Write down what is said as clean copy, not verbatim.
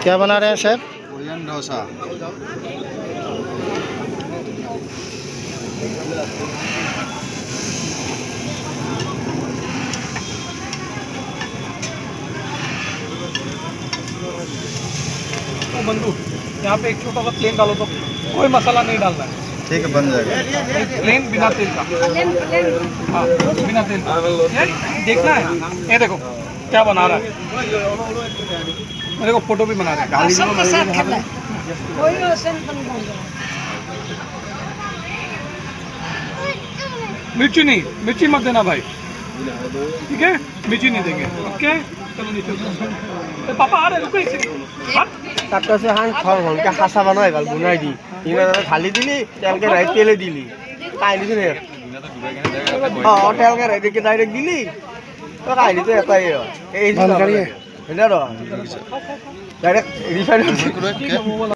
क्या बना रहे हैं शेफ? कोरियन डोसा। तो बंधु यहाँ पे एक छोटा सा प्लेन डालो तो कोई मसाला नहीं डालना है। ठीक है, बन जाएगा। प्लेन बिना तेल का। हाँ बिना तेल का। ये देखना है। ये देखो क्या बना रहा है। मेरे को फोटो भी बना रहा है। मिर्ची नहीं, मिर्ची मत देना भाई, ठीक है? मिर्ची नहीं देंगे, ओके? चलो नीचे। पापा आ रहे, रुको एक सेकंड। তারটা সে হান খড় হলকে হাসা বানাই গেল বুনাই দি ইনা খালি দিলি তেলকে রাই তেলে দিলি কাইলি দিনে তেলকে রাই দিকে ডাইরেক্ট দিলি তো কাইলি তো এটাই এই এটা ডাইরেক্ট রিফাইন